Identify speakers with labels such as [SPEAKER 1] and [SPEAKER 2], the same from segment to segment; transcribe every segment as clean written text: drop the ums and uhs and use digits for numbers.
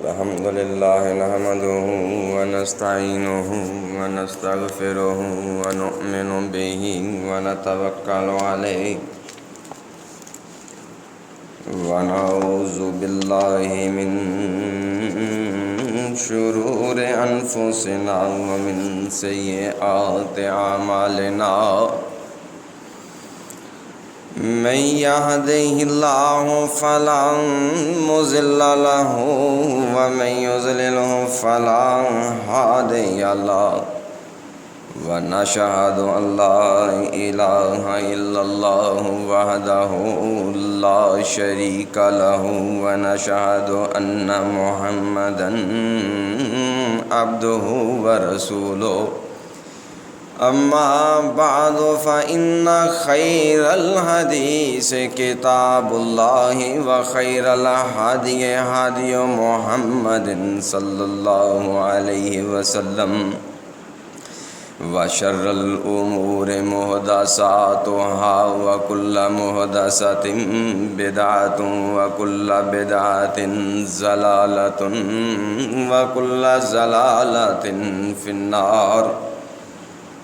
[SPEAKER 1] الحمد لله نحمده ونستعينه ونستغفره ونؤمن به ونتوكل عليه ونعوذ بالله من شرور أنفسنا ومن سيئات أعمالنا من يهده الله فلا مضل له ومن يضلله فلا هادي له ونشهد أن لا إله إلا الله وحده لا شريك له ونشهد أن محمدا عبده ورسوله أما بعد فإن خير الحديث كتاب الله وخير الهدي هدي محمد صلى الله عليه وسلم وشر الأمور محدثاتها وكل محدثة بدعة وكل بدعة ضلالة وكل ضلالة في النار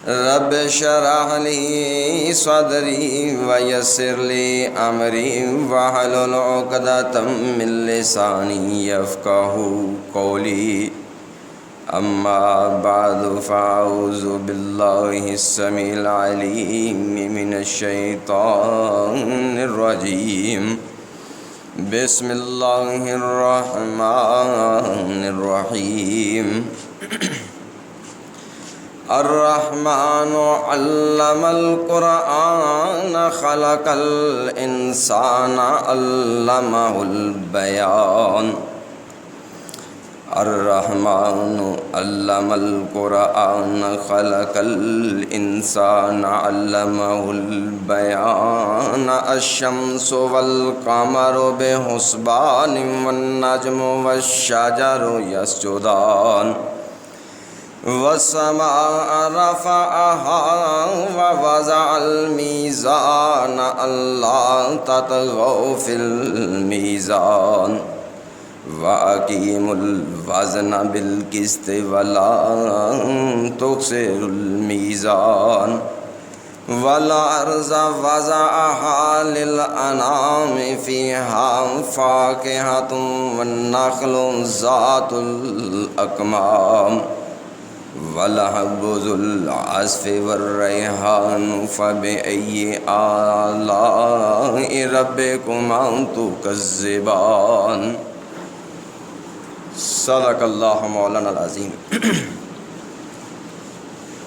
[SPEAKER 1] رب اشرح لي صدري ويسر لي أمري واحلل عقدة من لساني يفقهوا قولي أما بعد فأعوذ بالله السميع العليم من الشيطان الرجيم بسم الله الرحمن الرحيم الرحمن علم القرآن خلق الإنسان علمه البيان الرحمن علم القرآن خلق الإنسان علمه البيان الشمس والقمر بحسبان والنجم والشجر يسجدان والسماء رفعها ووضع الميزان ألا تطغوا في الميزان وأقيموا الوزن بالقسط ولا تخسروا الميزان والأرض وضعها للأنعام فيها فاكهة والنخل ذات الأكمام والحب ذو العصف والريحان فبأي آلاء ربكما تكذبان صدق اللہ مولانا العظیم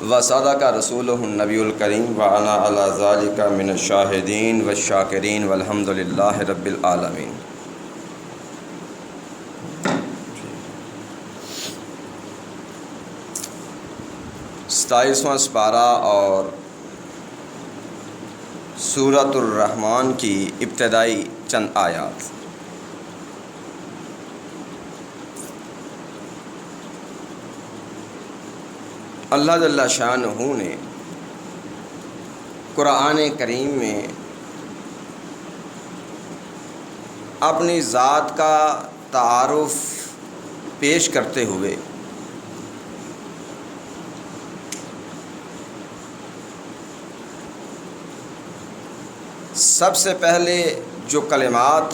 [SPEAKER 1] وصدق رسولہ النبی الکریم وعنا علی ذالک من الشاہدین والشاکرین والحمد للہ رب العالمین۔ 27واں سپارہ اور سورۃ الرحمن کی ابتدائی چند آیات۔ اللہ جل شانہ نے قرآن کریم میں اپنی ذات کا تعارف پیش کرتے ہوئے سب سے پہلے جو کلمات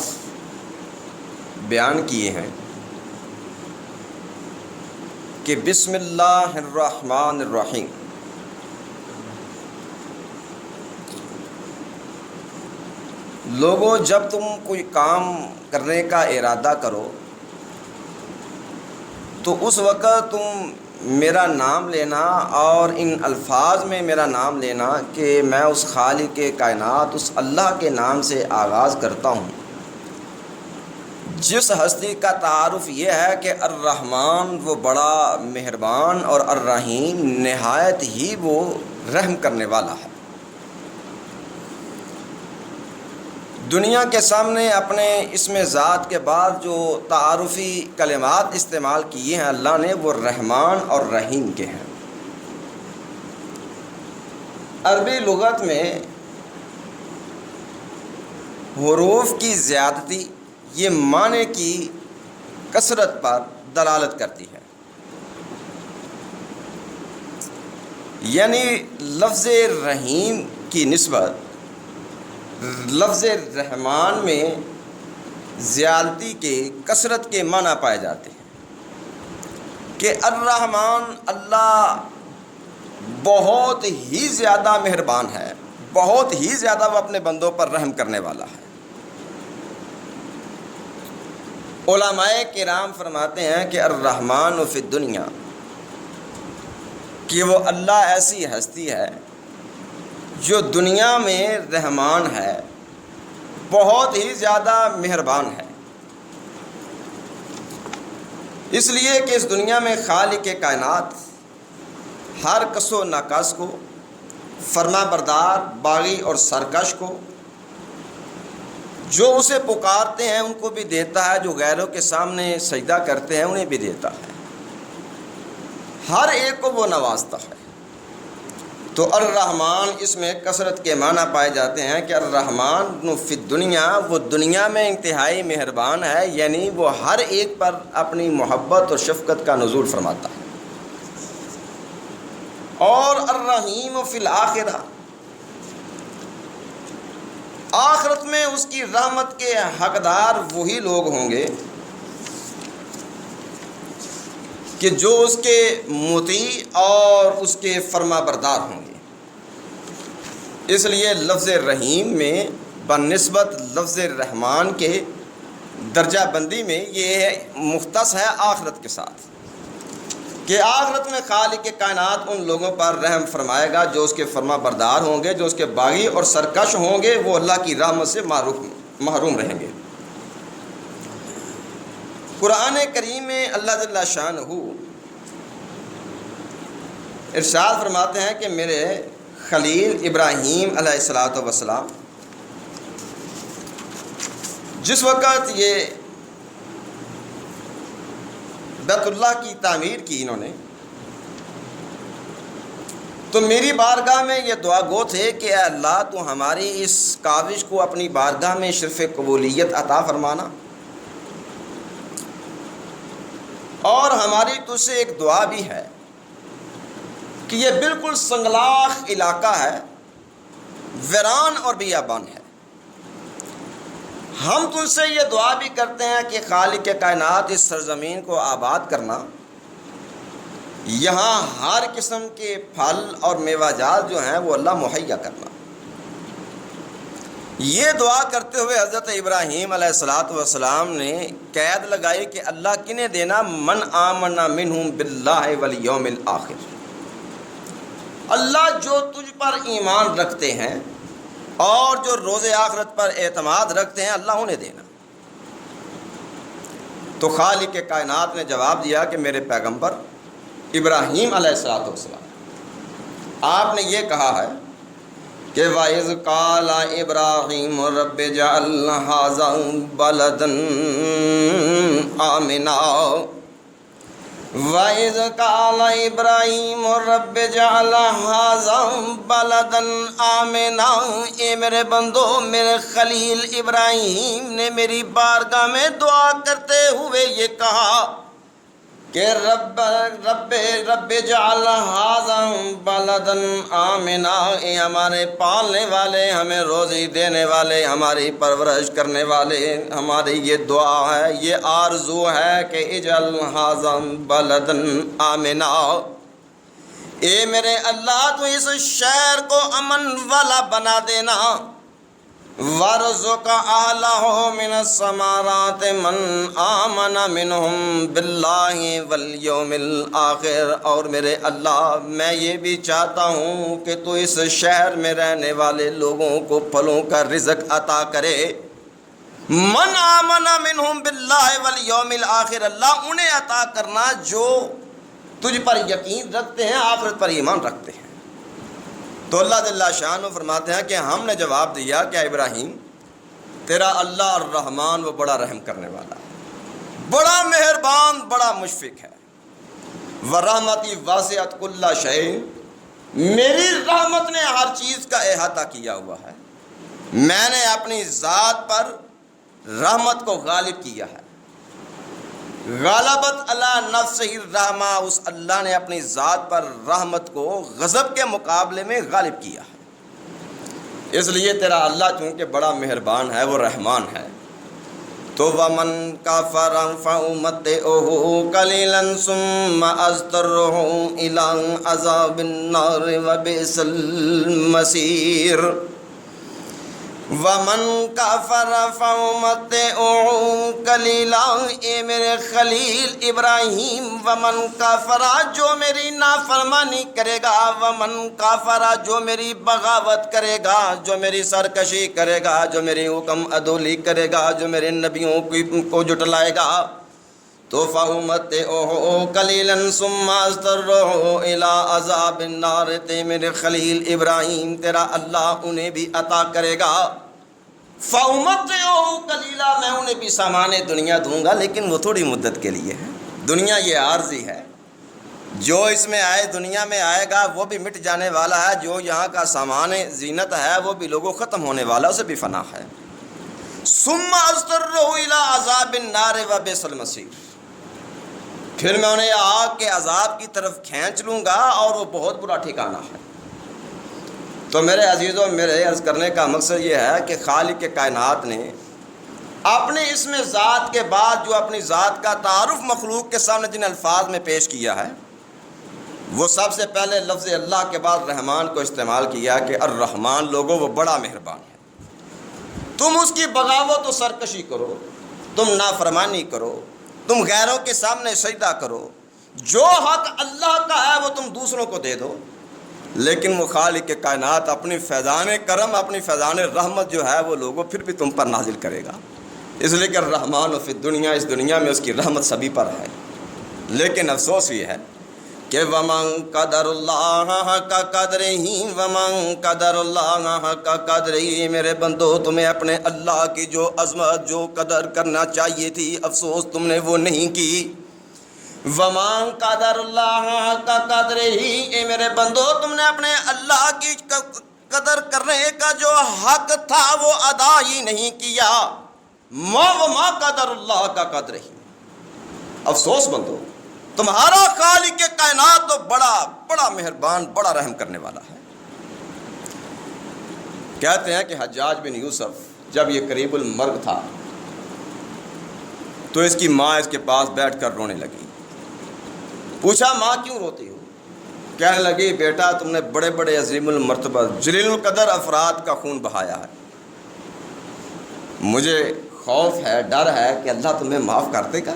[SPEAKER 1] بیان کیے ہیں کہ بسم اللہ الرحمن الرحیم، لوگوں جب تم کوئی کام کرنے کا ارادہ کرو تو اس وقت تم میرا نام لینا اور ان الفاظ میں میرا نام لینا کہ میں اس خالق کائنات اس اللہ کے نام سے آغاز کرتا ہوں جس ہستی کا تعارف یہ ہے کہ الرحمن وہ بڑا مہربان اور الرحیم نہایت ہی وہ رحم کرنے والا ہے۔ دنیا کے سامنے اپنے اسم ذات کے بعد جو تعارفی کلمات استعمال کیے ہیں اللہ نے، وہ رحمان اور رحیم کے ہیں۔ عربی لغت میں حروف کی زیادتی یہ معنی کی کثرت پر دلالت کرتی ہے۔ یعنی لفظ رحیم کی نسبت لفظ رحمان میں زیادتی کے، کثرت کے معنی پائے جاتے ہیں کہ الرحمن اللہ بہت ہی زیادہ مہربان ہے، بہت ہی زیادہ وہ اپنے بندوں پر رحم کرنے والا ہے۔ علماء کرام فرماتے ہیں کہ الرحمن فی الدنیا، کہ وہ اللہ ایسی ہستی ہے جو دنیا میں رحمان ہے، بہت ہی زیادہ مہربان ہے، اس لیے کہ اس دنیا میں خالق کائنات ہر کس و ناکس کو، فرما بردار، باغی اور سرکش کو، جو اسے پکارتے ہیں ان کو بھی دیتا ہے، جو غیروں کے سامنے سجدہ کرتے ہیں انہیں بھی دیتا ہے، ہر ایک کو وہ نوازتا ہے۔ تو الرحمن اس میں کثرت کے معنی پائے جاتے ہیں کہ الرحمن فی الدنیا، وہ دنیا میں انتہائی مہربان ہے، یعنی وہ ہر ایک پر اپنی محبت اور شفقت کا نزول فرماتا ہے۔ اور الرحیم فی الآخرہ، آخرت میں اس کی رحمت کے حقدار وہی لوگ ہوں گے کہ جو اس کے مطیع اور اس کے فرما بردار ہوں گے۔ اس لیے لفظ رحیم میں بنسبت لفظ رحمان کے درجہ بندی میں یہ مختص ہے آخرت کے ساتھ، کہ آخرت میں خالق کائنات ان لوگوں پر رحم فرمائے گا جو اس کے فرما بردار ہوں گے، جو اس کے باغی اور سرکش ہوں گے، وہ اللہ کی رحمت سے محروم رہیں گے۔ قرآن کریم میں اللہ جل شانہ ارشاد فرماتے ہیں کہ میرے خلیل ابراہیم علیہ الصلاۃ والسلام جس وقت یہ بیت اللہ کی تعمیر کی انہوں نے، تو میری بارگاہ میں یہ دعا گو تھے کہ اے اللہ تو ہماری اس کاوش کو اپنی بارگاہ میں شرف قبولیت عطا فرمانا، اور ہماری تجھ سے ایک دعا بھی ہے کہ یہ بالکل سنگلاخ علاقہ ہے، ویران اور بیابان ہے، ہم تجھ سے یہ دعا بھی کرتے ہیں کہ خالق کائنات اس سرزمین کو آباد کرنا، یہاں ہر قسم کے پھل اور میوہ جات جو ہیں وہ اللہ مہیا کرنا۔ یہ دعا کرتے ہوئے حضرت ابراہیم علیہ الصلاۃ والسلام نے قید لگائی کہ اللہ کنہیں دینا، من آمن منہم باللہ والیوم الآخر، اللہ جو تجھ پر ایمان رکھتے ہیں اور جو روز آخرت پر اعتماد رکھتے ہیں اللہ انہیں دینا۔ تو خالق کائنات نے جواب دیا کہ میرے پیغمبر ابراہیم علیہ الصلوۃ والسلام، آپ نے یہ کہا ہے کہ وَإِذْ قَالَ إِبْرَاهِيمُ رَبِّ اجْعَلْ هَٰذَا بَلَدًا آمِنًا وَإِذْ قَالَ إِبْرَاهِيمُ رَبِّ اجْعَلْ هَٰذَا بَلَدًا آمِنًا، اے میرے بندو، میرے خلیل ابراہیم نے میری بارگاہ میں دعا کرتے ہوئے یہ کہا کہ رب اجعل ھذا بلدا آمنا، اے ہمارے پالنے والے، ہمیں روزی دینے والے، ہماری پرورش کرنے والے، ہماری یہ دعا ہے، یہ آرزو ہے کہ اجعل ھذا بلدا آمنا، اے میرے اللہ تو اس شہر کو امن والا بنا دینا، وَارْزُقْ أَهْلَهُ مِنَ الثَّمَرَاتِ مَنْ آمَنَ مِنْهُمْ بِاللَّهِ وَالْيَوْمِ الْآخِرِ، اور میرے اللہ میں یہ بھی چاہتا ہوں کہ تو اس شہر میں رہنے والے لوگوں کو پھلوں کا رزق عطا کرے، من آمن منہم باللہ والیوم الآخر، اللہ انہیں عطا کرنا جو تجھ پر یقین رکھتے ہیں، آخرت پر ایمان رکھتے ہیں۔ تو اللہ جل شانہ فرماتے ہیں کہ ہم نے جواب دیا کہ ابراہیم تیرا اللہ الرحمن وہ بڑا رحم کرنے والا ہے، بڑا مہربان، بڑا مشفق ہے، وَرَحْمَتِي وَاسِعَتْ كُلَّ شَيْءٍ، میری رحمت نے ہر چیز کا احاطہ کیا ہوا ہے، میں نے اپنی ذات پر رحمت کو غالب کیا ہے، غالبت علی نفسہ الرحمہ، اس اللہ نے اپنی ذات پر رحمت کو غضب کے مقابلے میں غالب کیا ہے۔ اس لیے تیرا اللہ چونکہ بڑا مہربان ہے، وہ رحمان ہے، تو وَمَن كَفَرَ فَأُمَتِّعُهُ قَلِيلًا ثُمَّ أَضْطَرُّهُ إِلَىٰ عَذَابِ النَّارِ وَبِئْسَ الْمَصِيرُ۔ وَمَن كَفَرَ فَأُمَتِّعُهُ قَلِيلًا، اے میرے خلیل ابراہیم، وَمَن كَفَرَ جو میری نافرمانی کرے گا، وَمَن كَفَرَ جو میری بغاوت کرے گا، جو میری سرکشی کرے گا، جو میری حکم عدولی کرے گا، جو میرے نبیوں کو جھٹلائے گا، تو فَأُمَتِّعُهُ قَلِيلًا ثُمَّ أَضْطَرُّهُ إِلَىٰ عَذَابِ النَّارِ، تے میرے خلیل ابراہیم تیرا اللہ انہیں بھی عطا کرے گا۔ فَأُمَتِّعُهُ قَلِيلًا، میں انہیں بھی سامان دنیا دوں گا، لیکن وہ تھوڑی مدت کے لیے ہے۔ دنیا یہ عارضی ہے، جو اس میں آئے دنیا میں آئے گا وہ بھی مٹ جانے والا ہے، جو یہاں کا سامان زینت ہے وہ بھی لوگوں ختم ہونے والا، اسے بھی فنا ہے۔ ثُمَّ أَضْطَرُّهُ إِلَىٰ عَذَابِ النَّارِ وَبِئْسَ الْمَصِيرُ، پھر میں انہیں آگ کے عذاب کی طرف کھینچ لوں گا اور وہ بہت برا ٹھکانہ ہے۔ تو میرے عزیزوں، میرے عرض کرنے کا مقصد یہ ہے کہ خالق کائنات نے اپنے اسم ذات کے بعد جو اپنی ذات کا تعارف مخلوق کے سامنے جن الفاظ میں پیش کیا ہے، وہ سب سے پہلے لفظ اللہ کے بعد رحمان کو استعمال کیا کہ الرحمن، لوگوں وہ بڑا مہربان ہے۔ تم اس کی بغاوت و سرکشی کرو، تم نافرمانی کرو، تم غیروں کے سامنے سجدہ کرو، جو حق اللہ کا ہے وہ تم دوسروں کو دے دو، لیکن وہ خالق کائنات اپنی فیضان کرم، اپنی فیضان رحمت جو ہے وہ لوگوں پھر بھی تم پر نازل کرے گا۔ اس لیے کہ الرحمن فی الدنیا، اس دنیا میں اس کی رحمت سبھی پر ہے، لیکن افسوس یہ ہے کہ وَمَن قَدَرَ اللَّهَ حَقَّ قَدْرِهِ وَمَن قَدَرَ اللَّهَ حَقَّ قَدْرِهِ، میرے بندو تمہیں اپنے اللہ کی جو عظمت، جو قدر کرنا چاہیے تھی، افسوس تم نے وہ نہیں کی۔ وَمَن قَدَرَ اللَّهَ حَقَّ قَدْرِهِ، اے میرے بندو تم نے اپنے اللہ کی قدر کرنے کا جو حق تھا وہ ادا ہی نہیں کیا۔ وَمَا قَدَرَ اللَّهَ حَقَّ قَدْرِهِ، افسوس بندو، تمہارا خالق کائنات تو بڑا مہربان، بڑا رحم کرنے والا ہے۔ کہتے ہیں کہ حجاج بن یوسف جب یہ قریب المرگ تھا تو اس کی ماں اس کے پاس بیٹھ کر رونے لگی۔ پوچھا ماں کیوں روتی ہو؟ کہنے لگی بیٹا تم نے بڑے بڑے عظیم المرتبہ جلیل القدر افراد کا خون بہایا ہے، مجھے خوف ہے، ڈر ہے کہ اللہ تمہیں معاف کر دے گا۔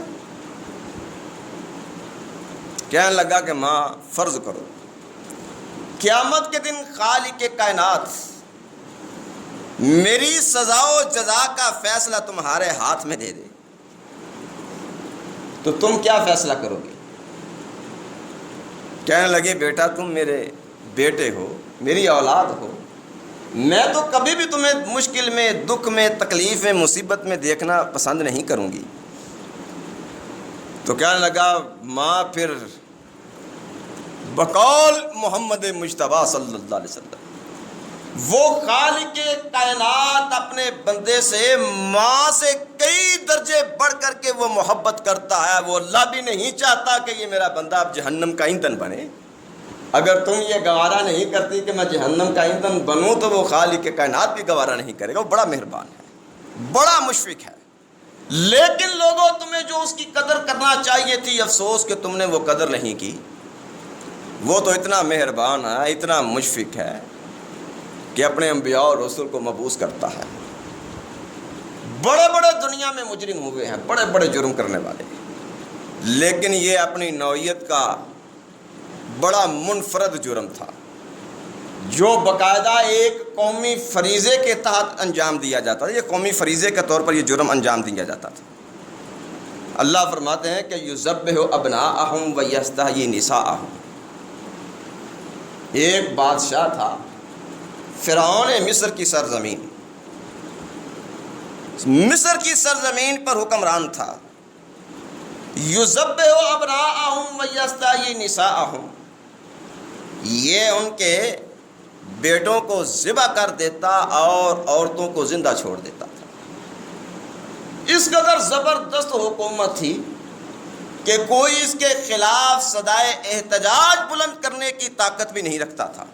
[SPEAKER 1] کہنے لگا کہ ماں فرض کرو قیامت کے دن خالق کائنات میری سزا و جزا کا فیصلہ تمہارے ہاتھ میں دے دے تو تم کیا فیصلہ کرو گے؟ کہنے لگے بیٹا تم میرے بیٹے ہو، میری اولاد ہو، میں تو کبھی بھی تمہیں مشکل میں، دکھ میں، تکلیف میں، مصیبت میں دیکھنا پسند نہیں کروں گی۔ تو کہنے لگا ماں پھر بقول محمد مجتبیٰ صلی اللہ علیہ وسلم، وہ خالق کائنات اپنے بندے سے ماں سے کئی درجے بڑھ کر کے وہ محبت کرتا ہے۔ وہ اللہ بھی نہیں چاہتا کہ یہ میرا بندہ اب جہنم کا ایندھن بنے۔ اگر تم یہ گوارا نہیں کرتی کہ میں جہنم کا ایندھن بنوں تو وہ خالق کائنات بھی گوارا نہیں کرے گا۔ وہ بڑا مہربان ہے، بڑا مشفق ہے، لیکن لوگوں تمہیں جو اس کی قدر کرنا چاہیے تھی، افسوس کہ تم نے وہ قدر نہیں کی۔ وہ تو اتنا مہربان ہے، اتنا مشفق ہے کہ اپنے انبیاء اور رسول کو مبعوث کرتا ہے۔ بڑے بڑے دنیا میں مجرم ہوئے ہیں، بڑے بڑے جرم کرنے والے، لیکن یہ اپنی نوعیت کا بڑا منفرد جرم تھا جو باقاعدہ ایک قومی فریضے کے تحت انجام دیا جاتا تھا۔ یہ قومی فریضے کے طور پر یہ جرم انجام دیا جاتا تھا۔ اللہ فرماتے ہیں کہ یذبح ابناءہم ویستحیی نساءہم۔ ایک بادشاہ تھا، فرعون مصر کی سرزمین، مصر کی سرزمین پر حکمران تھا۔ یذبح ابناءہم ویستحیی نساءہم، یہ ان کے بیٹوں کو ذبح کر دیتا اور عورتوں کو زندہ چھوڑ دیتا تھا۔ اس قدر زبردست حکومت تھی کہ کوئی اس کے خلاف صدائے احتجاج بلند کرنے کی طاقت بھی نہیں رکھتا تھا۔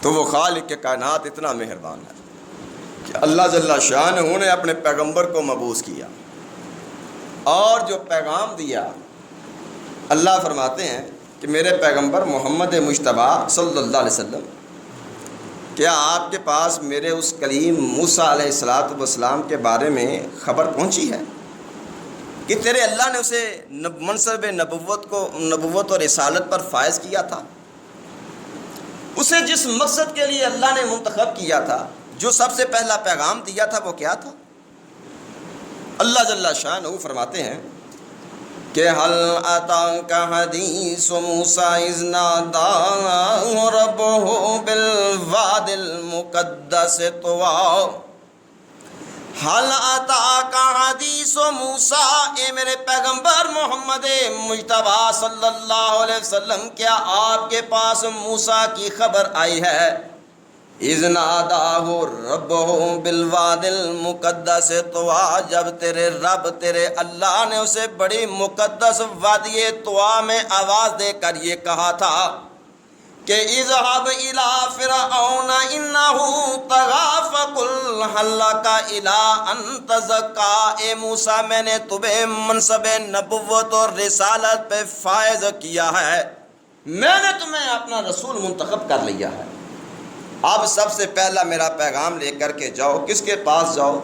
[SPEAKER 1] تو وہ خالق کے کائنات اتنا مہربان ہے کہ اللہ جل شانہ نے اپنے پیغمبر کو مبعوث کیا، اور جو پیغام دیا، اللہ فرماتے ہیں کہ میرے پیغمبر محمد مجتبیٰ صلی اللہ علیہ وسلم، کیا آپ کے پاس میرے اس کلیم موسیٰ علیہ السلام کے بارے میں خبر پہنچی ہے کہ تیرے اللہ نے اسے منصب نبوت اور رسالت پر فائز کیا تھا؟ اسے جس مقصد کے لیے اللہ نے منتخب کیا تھا، جو سب سے پہلا پیغام دیا تھا، وہ کیا تھا؟ اللہ جل شانہ فرماتے ہیں کہ هل اتاک حدیث موسیٰ اذ ناداہ ربہ بالوادی المقدس طویٰ۔ هل اتاک حدیث موسیٰ، اے میرے پیغمبر محمد مجتبیٰ صلی اللہ علیہ وسلم، کیا آپ کے پاس موسیٰ کی خبر آئی ہے؟ اذ ناداہ ربہ بالوادی المقدس طویٰ، جب تیرے رب تیرے اللہ نے اسے بڑی مقدس وادی طویٰ میں آواز دے کر یہ کہا تھا کہ اذهب الى فرعون انه طغى فقل هل لك الى ان تزكى۔ اے موسیٰ، میں نے تمہیں منصب نبوت اور رسالت پہ فائز کیا ہے، میں نے تمہیں اپنا رسول منتخب کر لیا ہے۔ اب سب سے پہلا میرا پیغام لے کر کے جاؤ، کس کے پاس جاؤ؟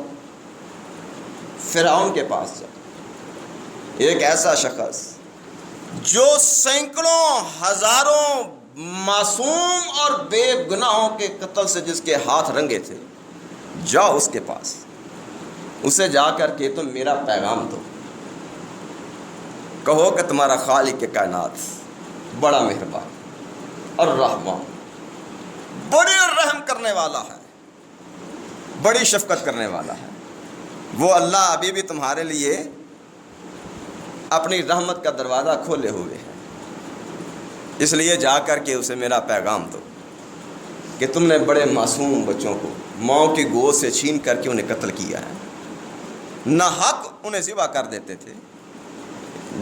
[SPEAKER 1] فرعون کے پاس جاؤ، ایک ایسا شخص جو سینکڑوں ہزاروں معصوم اور بے گناہوں کے قتل سے جس کے ہاتھ رنگے تھے۔ جاؤ اس کے پاس، اسے جا کر کے تم میرا پیغام دو، کہو کہ تمہارا خالق کے کائنات بڑا مہربان اور رحمان، بڑی رحم کرنے والا ہے، بڑی شفقت کرنے والا ہے۔ وہ اللہ ابھی بھی تمہارے لیے اپنی رحمت کا دروازہ کھولے ہوئے ہے، اس لیے جا کر کے اسے میرا پیغام دو کہ تم نے بڑے معصوم بچوں کو ماں کی گود سے چھین کر کے انہیں قتل کیا ہے، نہ حق انہیں ذبح کر دیتے تھے،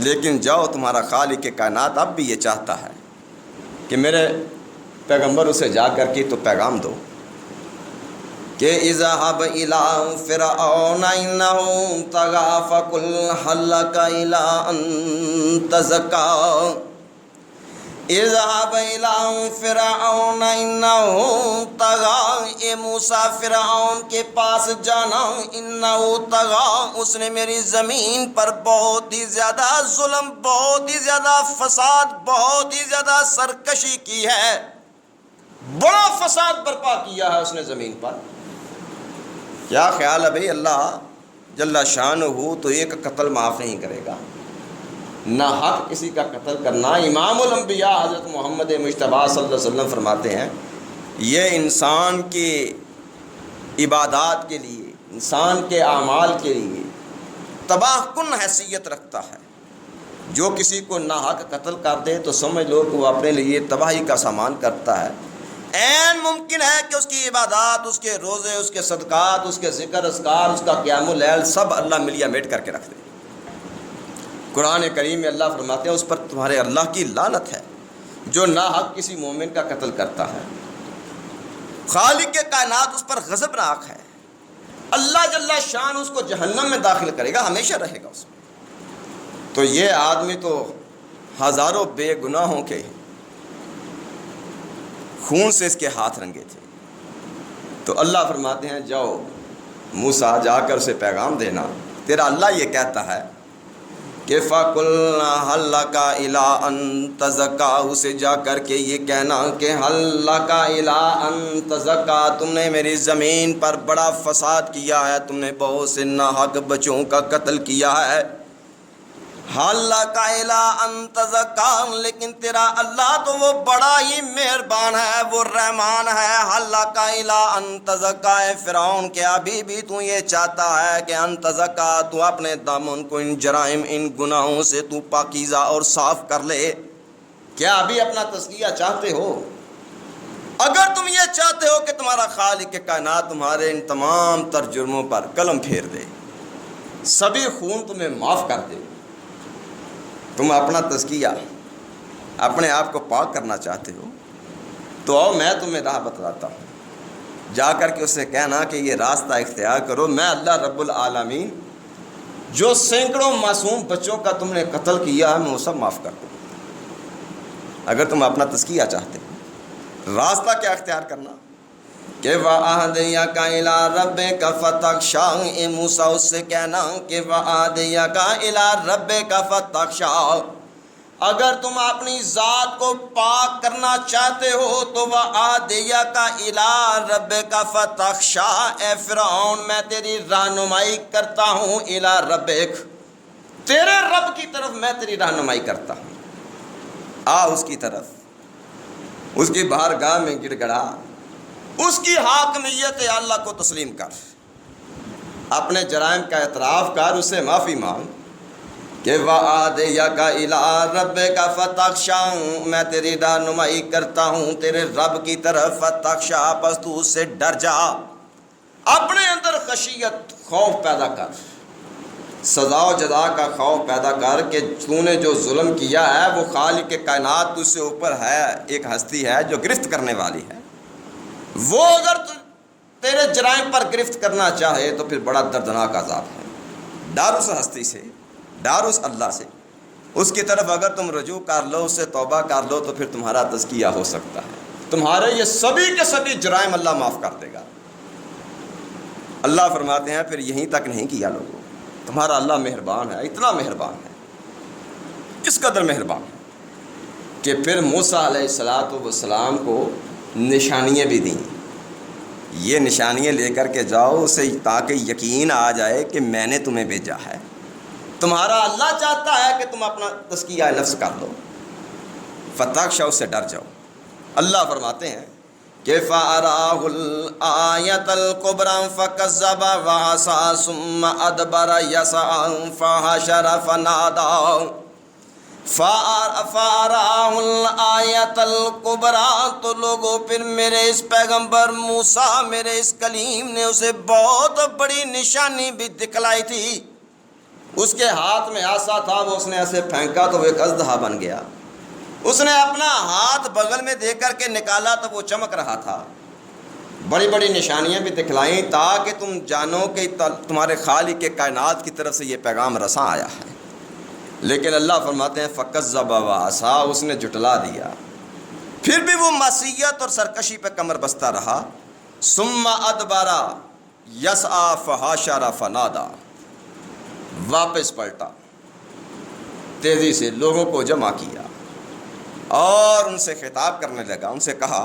[SPEAKER 1] لیکن جاؤ تمہارا خالق کے کائنات اب بھی یہ چاہتا ہے کہ میرے پیغمبر اسے جا کر کے تو پیغام دو کہ اذهب الى فرعون انه طغى فقل هل لك الى ان تزكى۔ اذهب الى فرعون انه طغى، اے موسیٰ فرعون کے پاس جانا، انه طغى، اس نے میری زمین پر بہت ہی زیادہ ظلم، بہت ہی زیادہ فساد، بہت ہی زیادہ سرکشی کی ہے، بڑا فساد برپا کیا ہے اس نے زمین پر۔ کیا خیال ہے بھئی، اللہ جل شانہ تو ایک قتل معاف نہیں کرے گا، نہ حق کسی کا قتل کرنا۔ امام الانبیاء حضرت محمد مجتبیٰ صلی اللہ علیہ وسلم فرماتے ہیں یہ انسان کی عبادات کے لیے، انسان کے اعمال کے لیے تباہ کن حیثیت رکھتا ہے۔ جو کسی کو ناحق قتل کر دے تو سمجھ لو کہ وہ اپنے لیے تباہی کا سامان کرتا ہے۔ عین ممکن ہے کہ اس کی عبادات، اس کے روزے، اس کے صدقات، اس کے ذکر اذکار، اس کا قیام اللیل سب اللہ ملیا میٹ کر کے رکھ دے۔ قرآن کریم میں اللہ فرماتے ہیں اس پر تمہارے اللہ کی لعنت ہے جو ناحق کسی مومن کا قتل کرتا ہے۔ خالق کے کائنات اس پر غضبناک ہے، اللہ جل شان اس کو جہنم میں داخل کرے گا، ہمیشہ رہے گا اس میں۔ تو یہ آدمی تو ہزاروں بے گناہوں کے خون سے اس کے ہاتھ رنگے تھے۔ تو اللہ فرماتے ہیں جاؤ موسیٰ، جا کر اسے پیغام دینا، تیرا اللہ یہ کہتا ہے کہ فَقُلْ هَلْ لَكَ إِلَىٰ أَن تَزَكَّىٰ، اسے جا کر کے یہ کہنا کہ هَلْ لَكَ إِلَىٰ أَن تَزَكَّىٰ، تم نے میری زمین پر بڑا فساد کیا ہے، تم نے بہت سے ناحق بچوں کا قتل کیا ہے۔ هَلْ لَكَ إِلَىٰ أَن تَزَكَّىٰ، لیکن تیرا اللہ تو وہ بڑا ہی مہربان ہے، وہ رحمان ہے۔ هَلْ لَكَ إِلَىٰ أَن تَزَكَّىٰ، فرعون کہ ابھی بھی تو یہ چاہتا ہے کہ ان تزکا، تو اپنے دامن کو ان جرائم، ان گناہوں سے تو پاکیزہ اور صاف کر لے۔ کیا ابھی اپنا تزکیہ چاہتے ہو؟ اگر تم یہ چاہتے ہو کہ تمہارا خالق کائنات تمہارے ان تمام تر جرموں پر قلم پھیر دے، سبھی خون تمہیں معاف کر دے. تم اپنا تزکیہ اپنے آپ کو پاک کرنا چاہتے ہو تو آؤ میں تمہیں راہ بتلاتا ہوں. جا کر کے اس سے کہنا کہ یہ راستہ اختیار کرو، میں اللہ رب العالمین جو سینکڑوں معصوم بچوں کا تم نے قتل کیا ہے میں وہ سب معاف کر دوں. اگر تم اپنا تزکیہ چاہتے ہو، راستہ کیا اختیار کرنا کہ وَأَهْدِيَكَ إِلَىٰ رَبِّكَ فَتَخْشَىٰ. اے موسیٰ اس سے کہنا کہ وَأَهْدِيَكَ إِلَىٰ رَبِّكَ فَتَخْشَىٰ، اگر تم اپنی ذات کو پاک کرنا چاہتے ہو تو وَأَهْدِيَكَ إِلَىٰ رَبِّكَ فَتَخْشَىٰ. اے فرعون میں تیری رہنمائی کرتا ہوں إِلَىٰ رَبِّكَ، تیرے رب کی طرف میں تیری رہنمائی کرتا ہوں. آ اس کی طرف، اس کی بارگاہ میں گڑ گڑا، اس کی حاکمیت اللہ کو تسلیم کر، اپنے جرائم کا اعتراف کر، اس سے معافی مانگ کہ وَأَهْدِيَكَ إِلَىٰ رَبِّكَ فَتَخْشَىٰ، میں تیری رہنمائی کرتا ہوں تیرے رب کی طرف. فَتَخْشَىٰ، پس تو اس سے ڈر جا، اپنے اندر خشیت خوف پیدا کر، سزا و جزا کا خوف پیدا کر کہ تو نے جو ظلم کیا ہے وہ خالق کائنات تجھ سے اوپر ہے، ایک ہستی ہے جو گرفت کرنے والی ہے. وہ اگر تیرے جرائم پر گرفت کرنا چاہے تو پھر بڑا دردناک عذاب ہے. ڈر اس ہستی سے، ڈر اس اللہ سے، اس کی طرف اگر تم رجوع کر لو، اس سے توبہ کر لو تو پھر تمہارا تزکیہ ہو سکتا ہے. تمہارے یہ سبھی کے سبھی جرائم اللہ معاف کر دے گا. اللہ فرماتے ہیں پھر یہیں تک نہیں کیا لوگوں، تمہارا اللہ مہربان ہے، اتنا مہربان ہے، اس قدر مہربان ہے کہ پھر موسیٰ علیہ السلام کو نشانیاں بھی دیں. یہ نشانیاں لے کر کے جاؤ اسے تاکہ یقین آ جائے کہ میں نے تمہیں بھیجا ہے. تمہارا اللہ چاہتا ہے کہ تم اپنا تزکیہ نفس کر لو. فتخشوا، اس سے ڈر جاؤ. اللہ فرماتے ہیں کہ فَأَرَاهُ الْآيَةَ الْكُبْرَىٰ فَكَذَّبَ وَعَصَىٰ ثُمَّ أَدْبَرَ يَسْعَىٰ فَحَشَرَ فَنَادَىٰ. فَأَرَاهُ الْآيَةَ الْكُبْرَىٰ، تو لوگوں پھر میرے اس پیغمبر موسیٰ، میرے اس کلیم نے اسے بہت بڑی نشانی بھی دکھلائی تھی. اس کے ہاتھ میں عصا تھا، وہ اس نے ایسے پھینکا تو وہ ایک اژدہا بن گیا. اس نے اپنا ہاتھ بغل میں دے کر کے نکالا تو وہ چمک رہا تھا. بڑی بڑی نشانیاں بھی دکھلائیں تاکہ تم جانو کہ تمہارے خالق کے کائنات کی طرف سے یہ پیغام رساں آیا ہے. لیکن اللہ فرماتے ہیں فَكَذَّبَ وَعَصَىٰ، اس نے جھٹلا دیا، پھر بھی وہ معصیت اور سرکشی پہ کمر بستہ رہا. ثُمَّ أَدْبَرَ يَسْعَىٰ فَحَشَرَ فَنَادَىٰ، واپس پلٹا، تیزی سے لوگوں کو جمع کیا اور ان سے خطاب کرنے لگا. ان سے کہا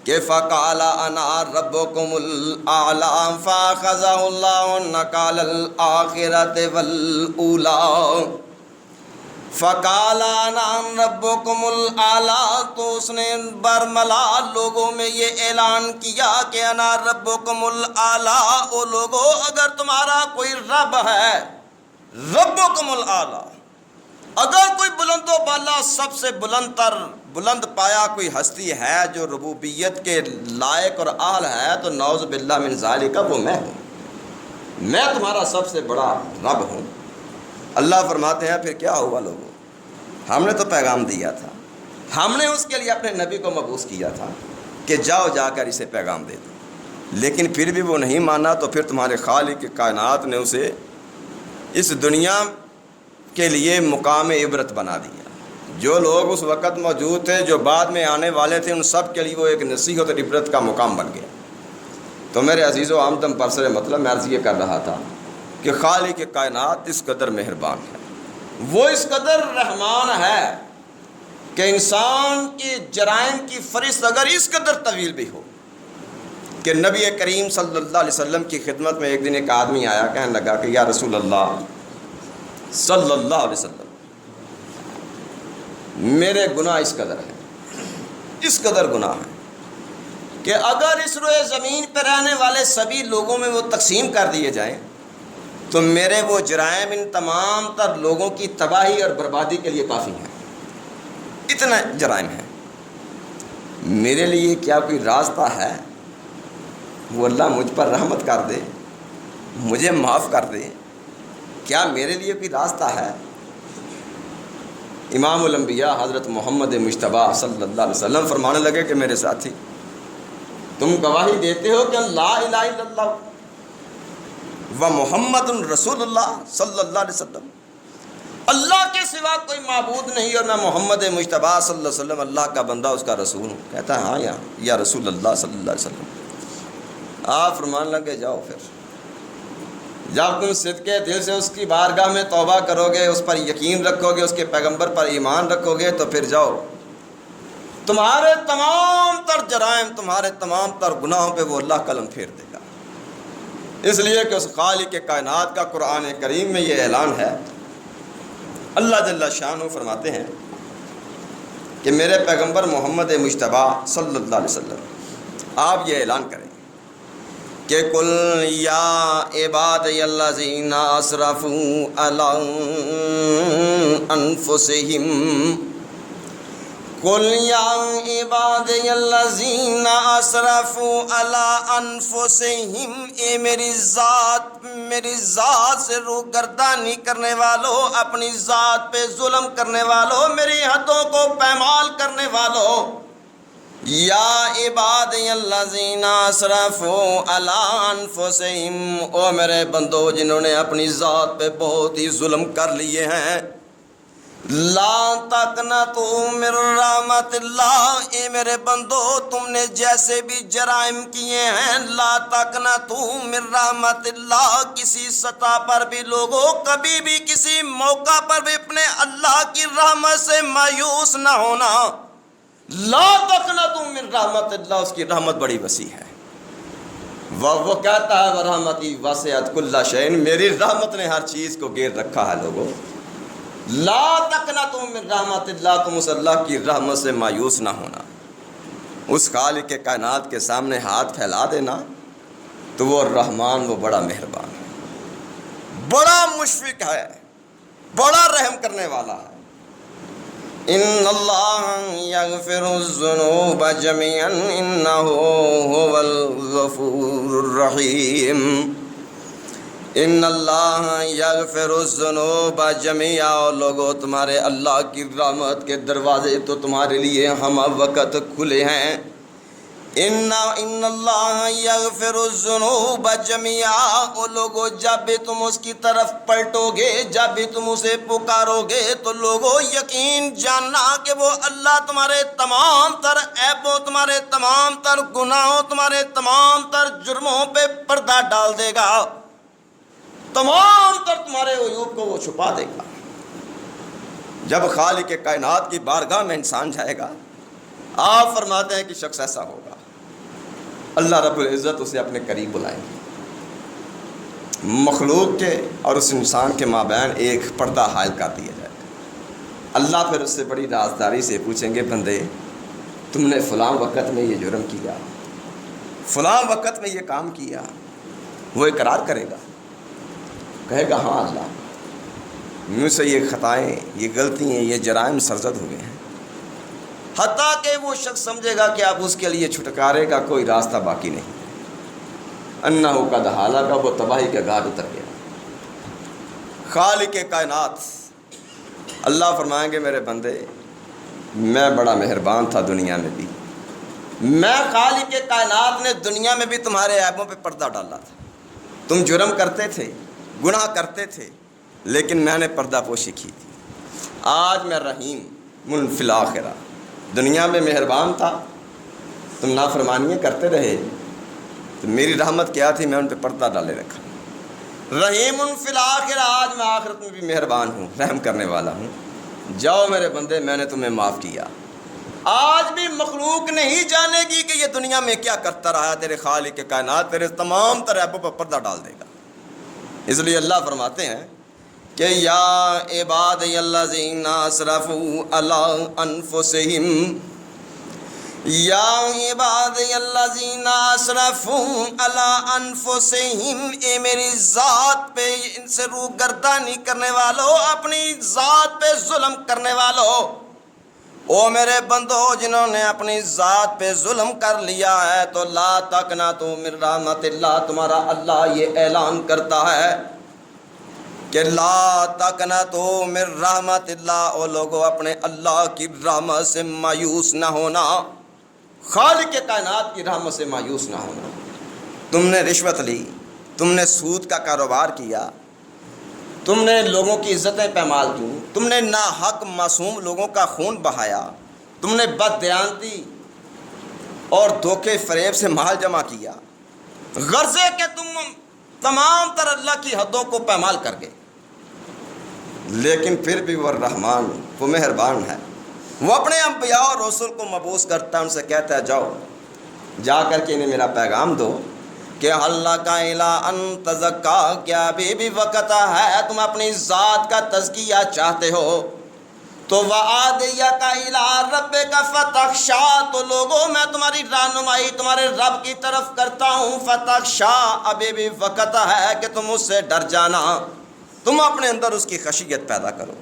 [SPEAKER 1] کہ فَقَالَ أَنَا رَبُّكُمُ الْأَعْلَىٰ فَأَخَذَهُ اللَّهُ نَكَالَ الْآخِرَةِ وَالْأُولَىٰ. فَقَالَ أَنَا رَبُّكُمُ الْأَعْلَىٰ، تو اس نے برملا لوگوں میں یہ اعلان کیا کہ انا ربکم الأعلیٰ. او لوگو اگر تمہارا کوئی رب ہے، ربکم الأعلیٰ، اگر کوئی بلند و بالا سب سے بلند تر بلند پایا کوئی ہستی ہے جو ربوبیت کے لائق اور اہل ہے تو نعوذ باللہ من ذالک وہ میں ہوں، میں تمہارا سب سے بڑا رب ہوں. اللہ فرماتے ہیں پھر کیا ہوا لوگوں، ہم نے تو پیغام دیا تھا، ہم نے اس کے لیے اپنے نبی کو مبعوث کیا تھا کہ جاؤ جا کر اسے پیغام دے دو. لیکن پھر بھی وہ نہیں مانا تو پھر تمہارے خالق کائنات نے اسے اس دنیا کے لیے مقام عبرت بنا دیا. جو لوگ اس وقت موجود تھے، جو بعد میں آنے والے تھے، ان سب کے لیے وہ ایک نصیحت اور عبرت کا مقام بن گیا. تو میرے عزیز و آمدم پرسر مطلب میں عرض یہ کر رہا تھا کہ خالق کائنات اس قدر مہربان ہے، وہ اس قدر رحمان ہے کہ انسان کے جرائم کی فہرست اگر اس قدر طویل بھی ہو کہ نبی کریم صلی اللہ علیہ وسلم کی خدمت میں ایک دن ایک آدمی آیا، کہنے لگا کہ یا رسول اللہ صلی اللہ علیہ وسلم، میرے گناہ اس قدر ہیں، اس قدر گناہ ہیں کہ اگر اس روئے زمین پہ رہنے والے سبھی لوگوں میں وہ تقسیم کر دیے جائیں تو میرے وہ جرائم ان تمام تر لوگوں کی تباہی اور بربادی کے لیے کافی ہیں. اتنے جرائم ہیں، میرے لیے کیا کوئی راستہ ہے وہ اللہ مجھ پر رحمت کر دے، مجھے معاف کر دے، کیا میرے لیے کوئی راستہ ہے؟ امام الانبیاء حضرت محمد مجتبیٰ صلی اللہ علیہ وسلم فرمانے لگے کہ میرے ساتھی، تم گواہی دیتے ہو کہ لا الہ الا اللہ و محمد رسول اللہ صلی اللہ علیہ وسلم، اللہ کے سوا کوئی معبود نہیں اور میں محمد مجتبیٰ صلی اللہ علیہ وسلم اللہ کا بندہ اس کا رسول ہوں؟ کہتا ہے ہاں یا رسول اللہ صلی اللہ علیہ وسلم۔ آپ فرمان لگے جاؤ، پھر جب تم صدقے دل سے اس کی بارگاہ میں توبہ کرو گے، اس پر یقین رکھو گے، اس کے پیغمبر پر ایمان رکھو گے، تو پھر جاؤ، تمہارے تمام تر جرائم، تمہارے تمام تر گناہوں پہ وہ اللہ قلم پھیر دے گا۔ اس لیے کہ اس خالق کائنات کا قرآن کریم میں یہ اعلان ہے، اللہ جل شانہ فرماتے ہیں کہ میرے پیغمبر محمد مجتبیٰ صلی اللہ علیہ وسلم آپ یہ اعلان کریں کہ قل یا عبادی الذین اسرفوا علی انفسہم، قل یا عبادی الذین اسرفوا علی انفسہم، اے میری ذات سے روگردانی کرنے والوں، اپنی ذات پہ ظلم کرنے والوں، میری حدوں کو پامال کرنے والوں، یا عبادی الذین اسرفوا علی انفسہم، او میرے بندو جنہوں نے اپنی ذات پہ بہت ہی ظلم کر لیے ہیں، لا تقنطوا من رحمت اللہ، اے میرے بندو تم نے جیسے بھی جرائم کیے ہیں، لا تقنطوا من رحمت اللہ، کسی سطح پر بھی لوگوں کبھی بھی کسی موقع پر بھی اپنے اللہ کی رحمت سے مایوس نہ ہونا۔ لا تقنطوا من رحمت اللہ، اس کی رحمت بڑی وسیع ہے، وہ کہتا ہے ورحمتی وسعت کل شیء، میری رحمت نے ہر چیز کو گھیر رکھا ہے۔ لوگوں لا تقنطوا من رحمت اللہ، تم اس اللہ کی رحمت سے مایوس نہ ہونا، اس خالق کائنات کے سامنے ہاتھ پھیلا دینا، تو وہ الرحمن، وہ بڑا مہربان ہے، بڑا مشفق ہے، بڑا رحم کرنے والا ہے۔ ان اللہ یغفر الذنوب جميعا انہ هو الغفور الرحیم، ان اللہ یغفر الذنوب جميعا، اور لوگوں تمہارے اللہ کی رحمت کے دروازے تو تمہارے لیے ہم وقت کھلے ہیں۔ ان اللہ یغفر الذنوب جميعا، او لوگوں جب بھی تم اس کی طرف پلٹو گے، جب بھی تم اسے پکارو گے، تو لوگوں یقین جاننا کہ وہ اللہ تمہارے تمام تر عیبوں، تمہارے تمام تر گناہوں، تمہارے تمام تر جرموں پہ پردہ ڈال دے گا، تمام تر تمہارے عیوب کو وہ چھپا دے گا۔ جب خالق کائنات کی بارگاہ میں انسان جائے گا، آپ فرماتے ہیں کہ شخص ایسا ہوگا، اللہ رب العزت اسے اپنے قریب بلائیں گے، مخلوق کے اور اس انسان کے مابین ایک پردہ حائل کر دیا جائے گا۔ اللہ پھر اس سے بڑی رازداری سے پوچھیں گے، بندے تم نے فلاں وقت میں یہ جرم کیا، فلاں وقت میں یہ کام کیا؟ وہ اقرار کرے گا، کہے گا ہاں اللہ، مجھ سے یہ خطائیں، یہ غلطیاں، یہ جرائم سرزد ہوئے ہیں، حتیٰ کہ وہ شخص سمجھے گا کہ اب اس کے لیے چھٹکارے کا کوئی راستہ باقی نہیں، انہ قد ہلک، وہ تباہی کے گھاٹ اتر گیا۔ خالق کائنات اللہ فرمائیں گے، میرے بندے میں بڑا مہربان تھا دنیا میں بھی، میں خالق کائنات نے دنیا میں بھی تمہارے عیبوں پہ پردہ ڈالا تھا، تم جرم کرتے تھے، گناہ کرتے تھے، لیکن میں نے پردہ پوشی کی تھی۔ آج میں رحیم فی الآخرہ، دنیا میں مہربان تھا، تم نافرمانیاں کرتے رہے، تو میری رحمت کیا تھی، میں ان پہ پردہ ڈالے رکھا۔ رحیم فی الآخرہ، آج میں آخرت میں بھی مہربان ہوں، رحم کرنے والا ہوں، جاؤ میرے بندے میں نے تمہیں معاف کیا۔ آج بھی مخلوق نہیں جانے گی کہ یہ دنیا میں کیا کرتا رہا، تیرے خالق کائنات تیرے تمام تر عیبوں پر پردہ ڈال دے گا۔ اس لیے اللہ فرماتے ہیں کہ یا عبادی الذین اسرفوا علی انفسہم، یا عبادی الذین اسرفوا علی انفسہم، اے میری ذات پہ ان سے روگردانی کرنے والوں، اپنی ذات پہ ظلم کرنے والوں، او میرے بندو جنہوں نے اپنی ذات پہ ظلم کر لیا ہے، تو لا تقنطوا من رحمت اللہ، تمہارا اللہ یہ اعلان کرتا ہے کہ لا تقنطوا من رحمت اللہ، او لوگو اپنے اللہ کی رحمت سے مایوس نہ ہونا، خالق کائنات کی رحمت سے مایوس نہ ہونا۔ تم نے رشوت لی، تم نے سود کا کاروبار کیا، تم نے لوگوں کی عزتیں پامال کی، تم نے ناحق معصوم لوگوں کا خون بہایا، تم نے بددیانتی اور دھوکے فریب سے مال جمع کیا، غرضے کہ تم تمام تر اللہ کی حدوں کو پامال کر گئے، لیکن پھر بھی وہ الرحمن، وہ مہربان ہے، وہ اپنے انبیاء اور رسول کو مبعوث کرتا ہے، ان سے کہتا ہے جاؤ جا کر کے انہیں میرا پیغام دو کہ اللہ کا الہ ان تزکا، کیا ابھی بھی وقت ہے تم اپنی ذات کا تزکیہ چاہتے ہو تو وَآدِيَكَ إِلَىٰ رَبِّكَ فَتَخْشَىٰ، تو لوگوں میں تمہاری رہنمائی تمہارے رب کی طرف کرتا ہوں، فَتَخْشَىٰ، ابھی بھی وقت ہے کہ تم اس سے ڈر جانا، تم اپنے اندر اس کی خشیت پیدا کرو،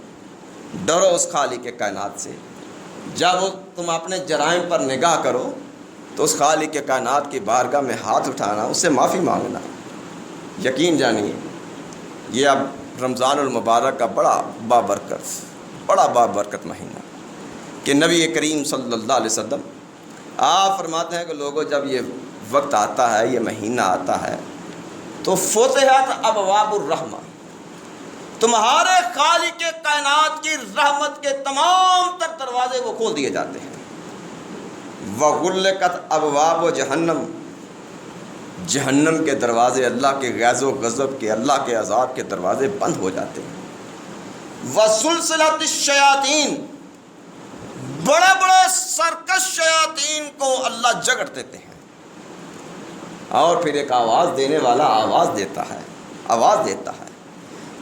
[SPEAKER 1] ڈرو اس خالق کے کائنات سے۔ جب تم اپنے جرائم پر نگاہ کرو تو اس خالق کے کائنات کی بارگاہ میں ہاتھ اٹھانا، اس سے معافی مانگنا۔ یقین جانیے یہ اب رمضان المبارک کا بڑا بابرکت مہینہ کہ نبی کریم صلی اللہ علیہ وسلم آپ فرماتے ہیں کہ لوگوں جب یہ وقت آتا ہے، یہ مہینہ آتا ہے تو فتحت ابواب الرحمہ، تمہارے خالق کائنات کی رحمت کے تمام تر دروازے وہ کھول دیے جاتے ہیں، وغلقت ابواب جہنم، جہنم کے دروازے، اللہ کے غیظ و غضب کے، اللہ کے عذاب کے دروازے بند ہو جاتے ہیں، وسلسلۃ الشیاطین، بڑے بڑے سرکش شیاطین کو اللہ جگڑ دیتے ہیں، اور پھر ایک آواز دینے والا آواز دیتا ہے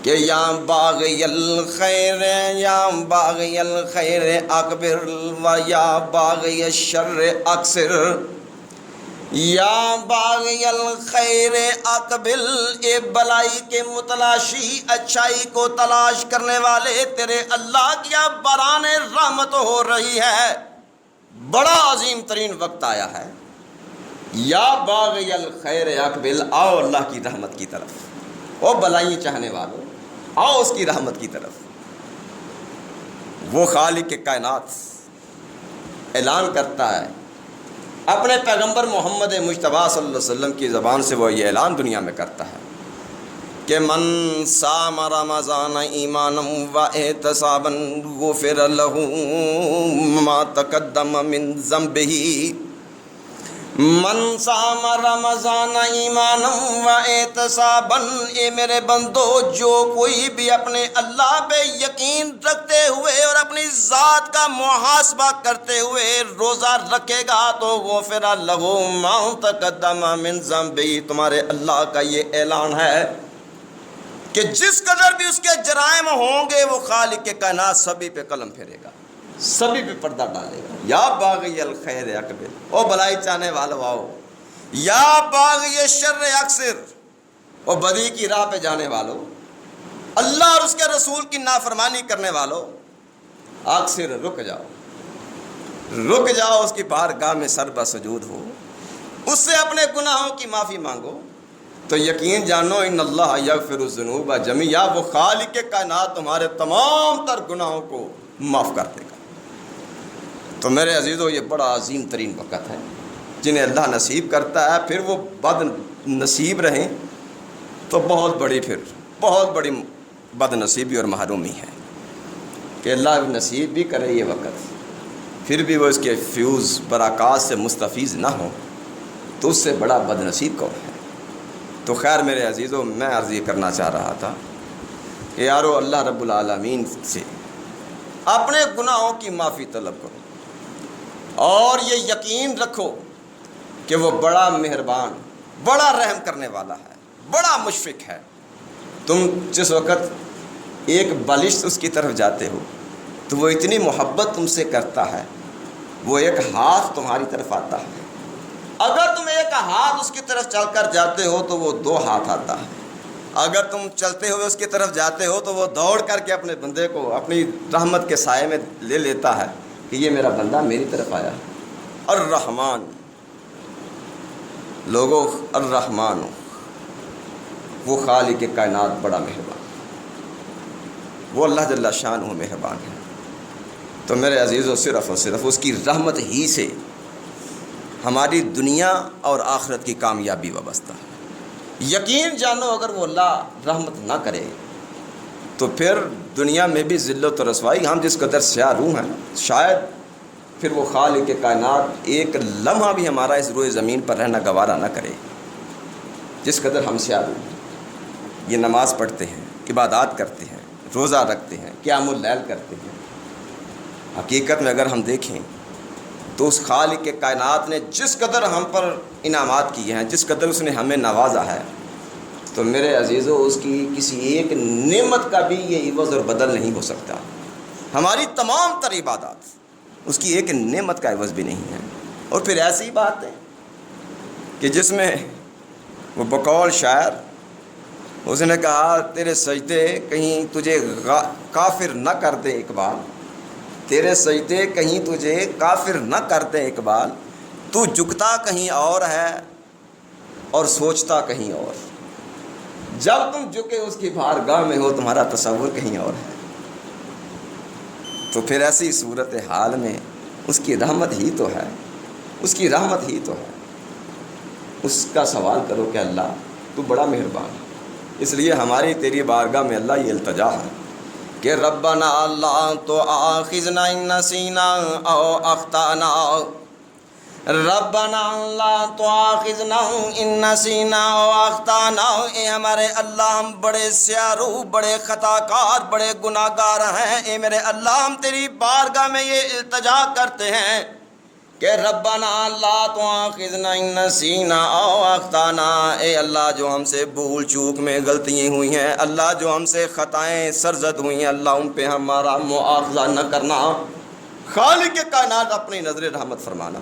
[SPEAKER 1] کہ یا باغی الخیر یا باغی الخیر اکبر و یا باغی الشر اکثر، یا باغی الخیر اقبل، اے بلائی کے متلاشی، اچھائی کو تلاش کرنے والے، تیرے اللہ کی اب باران رحمت ہو رہی ہے، بڑا عظیم ترین وقت آیا ہے، یا باغی الخیر اقبل، آؤ اللہ کی رحمت کی طرف، او بلائی چاہنے والوں آؤ اس کی رحمت کی طرف۔ وہ خالق کے کائنات اعلان کرتا ہے اپنے پیغمبر محمد مجتبیٰ صلی اللہ علیہ وسلم کی زبان سے، وہ یہ اعلان دنیا میں کرتا ہے کہ من صام رمضان ایمانا و احتسابا غفر له ما تقدم من ذنبه، من صام رمضان ایمانا و احتسابا، اے میرے بندو جو کوئی بھی اپنے اللہ پہ یقین رکھتے ہوئے اور اپنی ذات کا محاسبہ کرتے ہوئے روزہ رکھے گا تو غفر له ما تقدم من ذنبہ، تمہارے اللہ کا یہ اعلان ہے کہ جس قدر بھی اس کے جرائم ہوں گے وہ خالق کے کائنات سبھی پہ قلم پھیرے گا، سبھی پہ پردہ ڈالے گا۔ یا باغی الخیر اقبل، او بلائی چاہنے والو آؤ، یا باغی الشر اکثر، او بدی کی راہ پہ جانے والو، اللہ اور اس کے رسول کی نافرمانی کرنے والو، اکثر رک جاؤ اس کی بارگاہ میں سر بسجود ہو، اس سے اپنے گناہوں کی معافی مانگو، تو یقین جانو ان اللہ یغفر الذنوب جمیعا، وہ خالق کے کائنات تمہارے تمام تر گناہوں کو معاف کر دے گا۔ تو میرے عزیزو یہ بڑا عظیم ترین وقت ہے، جنہیں اللہ نصیب کرتا ہے پھر وہ بد نصیب رہیں تو بہت بڑی بد نصیبی اور محرومی ہے کہ اللہ نصیب بھی کرے یہ وقت، پھر بھی وہ اس کے فیوز برکات سے مستفیض نہ ہو تو اس سے بڑا بد نصیب کون ہے۔ تو خیر میرے عزیزو، میں عرض یہ کرنا چاہ رہا تھا کہ یارو اللہ رب العالمین سے اپنے گناہوں کی معافی طلب کرو اور یہ یقین رکھو کہ وہ بڑا مہربان، بڑا رحم کرنے والا ہے، بڑا مشفق ہے۔ تم جس وقت ایک بالش اس کی طرف جاتے ہو تو وہ اتنی محبت تم سے کرتا ہے، وہ ایک ہاتھ تمہاری طرف آتا ہے، اگر تم ایک ہاتھ اس کی طرف چل کر جاتے ہو تو وہ 2 ہاتھ آتا ہے، اگر تم چلتے ہوئے اس کی طرف جاتے ہو تو وہ دوڑ کر کے اپنے بندے کو اپنی رحمت کے سائے میں لے لیتا ہے کہ یہ میرا بندہ میری طرف آیا ہے۔ الرحمن، لوگوں الرحمن، وہ خالق کائنات بڑا مہربان، وہ اللہ جل شانہ مہربان ہے۔ تو میرے عزیزو، صرف اور صرف اس کی رحمت ہی سے ہماری دنیا اور آخرت کی کامیابی وابستہ ہے۔ یقین جانو، اگر وہ اللہ رحمت نہ کرے تو پھر دنیا میں بھی ذلت و رسوائی، ہم جس قدر سیاہ روح ہیں، شاید پھر وہ خالق کائنات ایک لمحہ بھی ہمارا اس روئے زمین پر رہنا گوارا نہ کرے، جس قدر ہم سیاہ روح ہیں۔ یہ نماز پڑھتے ہیں، عبادات کرتے ہیں، روزہ رکھتے ہیں، قیام اللیل کرتے ہیں۔ حقیقت میں اگر ہم دیکھیں تو اس خالق کے کائنات نے جس قدر ہم پر انعامات کیے ہیں، جس قدر اس نے ہمیں نوازا ہے، تو میرے عزیزو اس کی کسی ایک نعمت کا بھی یہ عوض اور بدل نہیں ہو سکتا۔ ہماری تمام تر عبادات اس کی ایک نعمت کا عوض بھی نہیں ہے۔ اور پھر ایسی بات ہے کہ جس میں وہ بقول شاعر اس نے کہا، تیرے سجدے کہیں تجھے کافر نہ کر دے اقبال، تیرے سجدے کہیں تجھے کافر نہ کر دے اقبال، تو جھکتا کہیں اور ہے اور سوچتا کہیں اور، جب تم جھکے اس کی بارگاہ میں ہو تمہارا تصور کہیں اور ہے۔ تو پھر ایسی صورت حال میں اس کی رحمت ہی تو ہے، اس کی رحمت ہی تو ہے۔ اس کا سوال کرو کہ اللہ تو بڑا مہربان ہے۔ اس لیے ہماری تیری بارگاہ میں اللہ یہ التجا ہے کہ ربنا لا تؤاخذنا ان نسینا او اخطانا، ربنا لا تؤاخذنا ان نسینا او اخطانا۔ اے ہمارے اللہ، ہم بڑے سیاہ روح، بڑے خطا کار، بڑے گناہ گار ہیں۔ اے میرے اللہ، ہم تیری بارگاہ میں یہ التجا کرتے ہیں کہ ربنا لا تؤاخذنا ان نسینا او اخطانا۔ اے اللہ، جو ہم سے بھول چوک میں غلطیاں ہوئی ہیں، اللہ جو ہم سے خطائیں سرزد ہوئی ہیں، اللہ ان پہ ہمارا مؤاخذہ نہ کرنا۔ خالق کائنات اپنی نظر رحمت فرمانا،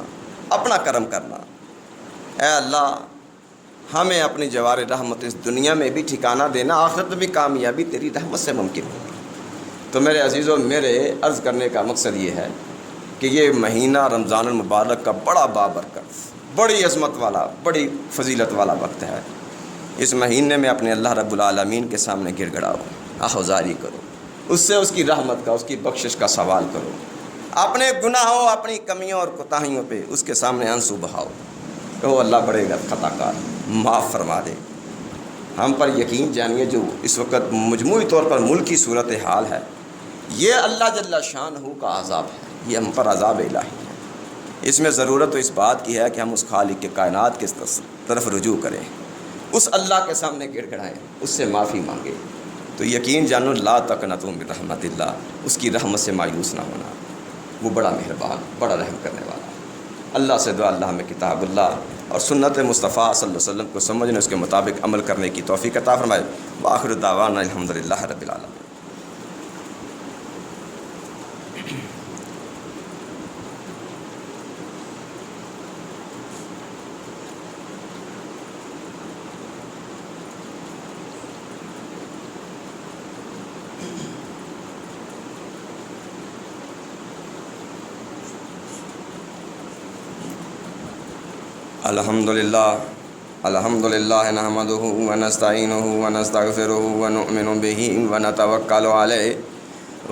[SPEAKER 1] اپنا کرم کرنا۔ اے اللہ، ہمیں اپنی جوار رحمت اس دنیا میں بھی ٹھکانہ دینا، آخرت میں بھی کامیابی تیری رحمت سے ممکن ہوگی۔ تو میرے عزیزو، میرے عرض کرنے کا مقصد یہ ہے کہ یہ مہینہ رمضان المبارک کا بڑا بابرکت، بڑی عظمت والا، بڑی فضیلت والا وقت ہے۔ اس مہینے میں اپنے اللہ رب العالمین کے سامنے گر گڑاؤ، آہوزاری کرو، اس سے اس کی رحمت کا، اس کی بخشش کا سوال کرو، اپنے گناہوں، اپنی کمیوں اور کوتاہیوں پہ اس کے سامنے آنسو بہاؤ، کہو اللہ بڑے گا خطا کار، معاف فرما دے۔ ہم پر یقین جانیے، جو اس وقت مجموعی طور پر ملکی صورت حال ہے، یہ اللہ جل شانہ کا عذاب ہے، یہ ہم پر عذاب الہی ہے۔ اس میں ضرورت تو اس بات کی ہے کہ ہم اس خالق کے کائنات کی طرف رجوع کریں، اس اللہ کے سامنے گڑ گڑائیں، اس سے معافی مانگیں۔ تو یقین جانو، لا تقنطوا من رحمت اللہ، اس کی رحمت سے مایوس نہ ہونا، وہ بڑا مہربان، بڑا رحم کرنے والا۔ اللہ سے دعا اللہ ہمیں کتاب اللہ اور سنت مصطفیٰ صلی اللہ علیہ وسلم کو سمجھنے، اس کے مطابق عمل کرنے کی توفیق عطا فرمائے۔ وآخر دعوانا الحمدللہ رب العالمین۔ الحمدللہ نحمدہ ونستعینہ ونستغفرہ ونؤمن بہ ونتوکل علیہ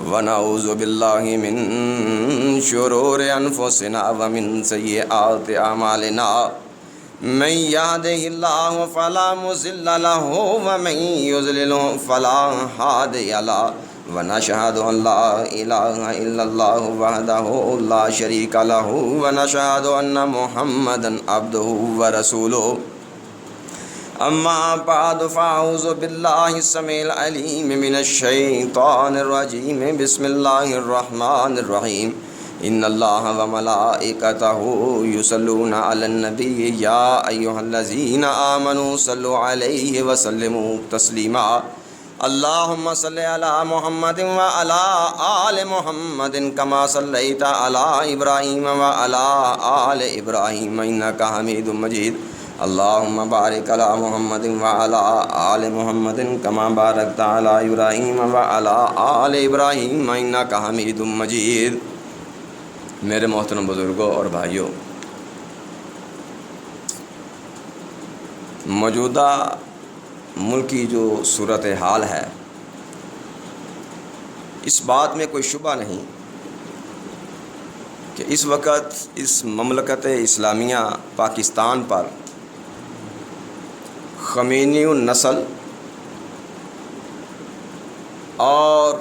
[SPEAKER 1] ونعوذ باللہ من شرور انفسنا ومن سیئات اعمالنا، من یہدہ اللہ فلا مضل لہ ومن یضلل فلا ہادی لہ، ونشہد ان لا الہ الا اللہ وحدہ لا شریک لہ، ونشہد ان محمدا عبدہ ورسولہ۔ اما بعد فاعوذ باللہ السمیع العلیم من الشیطان الرجیم، بسم اللہ الرحمن الرحیم۔ ان اللہ وملائکتہ یصلون علی النبی یا ایھا الذین آمنوا صلوا علیہ وسلموا تسلیما۔ اللہم صلی علی محمد وعلی آل محمد کما صلیت علی ابراہیم وعلی آل ابراہیم انک حمید مجید۔ اللہم بارک علی محمد وعلی آل محمد کما بارکت علی ابراہیم وعلی آل ابراہیم انک حمید مجید۔ میرے محترم بزرگوں اور بھائیوں، موجودہ ملکی جو صورت حال ہے، اس بات میں کوئی شبہ نہیں کہ اس وقت اس مملکت اسلامیہ پاکستان پر خمینی النسل اور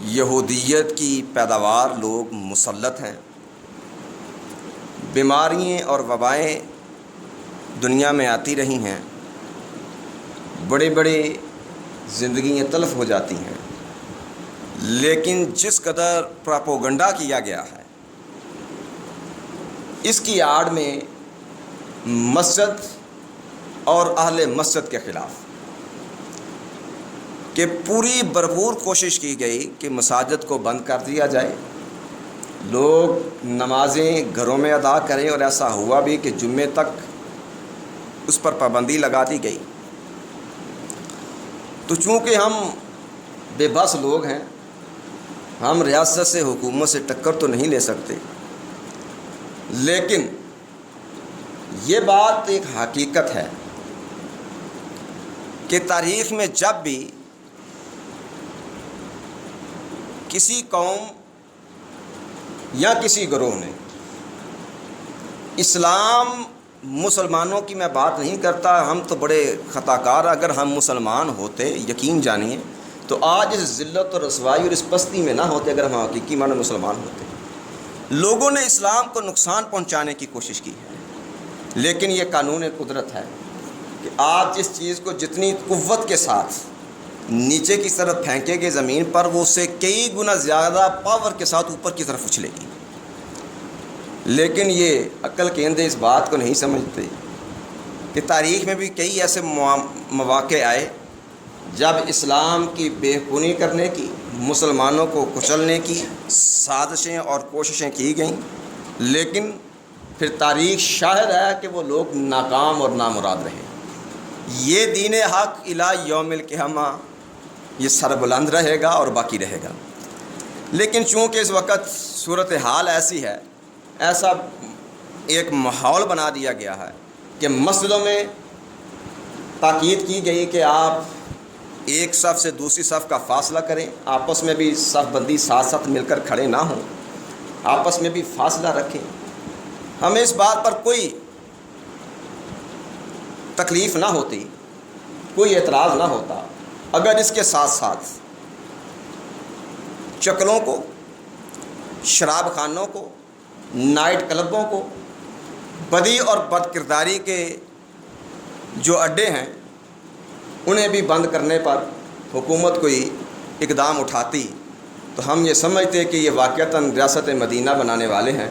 [SPEAKER 1] یہودیت کی پیداوار لوگ مسلط ہیں. بیماریاں اور وبائیں دنیا میں آتی رہی ہیں، بڑے بڑے زندگیاں تلف ہو جاتی ہیں، لیکن جس قدر پراپوگنڈا کیا گیا ہے اس کی آڑ میں مسجد اور اہل مسجد کے خلاف کہ پوری بھرپور کوشش کی گئی کہ مساجد کو بند کر دیا جائے، لوگ نمازیں گھروں میں ادا کریں، اور ایسا ہوا بھی کہ جمعے تک اس پر پابندی لگا دی گئی. تو چونکہ ہم بے بس لوگ ہیں، ہم ریاست سے حکومت سے ٹکر تو نہیں لے سکتے، لیکن یہ بات ایک حقیقت ہے کہ تاریخ میں جب بھی کسی قوم یا کسی گروہ نے اسلام مسلمانوں کی، میں بات نہیں کرتا، ہم تو بڑے خطا کار، اگر ہم مسلمان ہوتے یقین جانیے تو آج اس ذلت اور رسوائی اور اس پستی میں نہ ہوتے. اگر ہم حقیقی معنی میں مسلمان ہوتے، لوگوں نے اسلام کو نقصان پہنچانے کی کوشش کی ہے، لیکن یہ قانون قدرت ہے کہ آپ جس چیز کو جتنی قوت کے ساتھ نیچے کی طرف پھینکے گے زمین پر، وہ اس سے کئی گنا زیادہ پاور کے ساتھ اوپر کی طرف اچھلے گی. لیکن یہ عقل کے اندھے اس بات کو نہیں سمجھتے کہ تاریخ میں بھی کئی ایسے مواقع آئے جب اسلام کی بے خونی کرنے کی، مسلمانوں کو کچلنے کی سازشیں اور کوششیں کی گئیں، لیکن پھر تاریخ شاہد ہے کہ وہ لوگ ناکام اور نامراد رہے. یہ دین حق الی یوم القیامہ یہ سربلند رہے گا اور باقی رہے گا. لیکن چونکہ اس وقت صورتحال ایسی ہے، ایسا ایک ماحول بنا دیا گیا ہے کہ مسجدوں میں تاکید کی گئی کہ آپ ایک صف سے دوسری صف کا فاصلہ کریں، آپس میں بھی صف بندی ساتھ ساتھ مل کر کھڑے نہ ہوں، آپس میں بھی فاصلہ رکھیں. ہمیں اس بات پر کوئی تکلیف نہ ہوتی، کوئی اعتراض نہ ہوتا اگر اس کے ساتھ ساتھ چکلوں کو، شراب خانوں کو، نائٹ کلبوں کو، بدی اور بد کرداری کے جو اڈے ہیں انہیں بھی بند کرنے پر حکومت کوئی اقدام اٹھاتی تو ہم یہ سمجھتے کہ یہ واقعتاً ریاست مدینہ بنانے والے ہیں.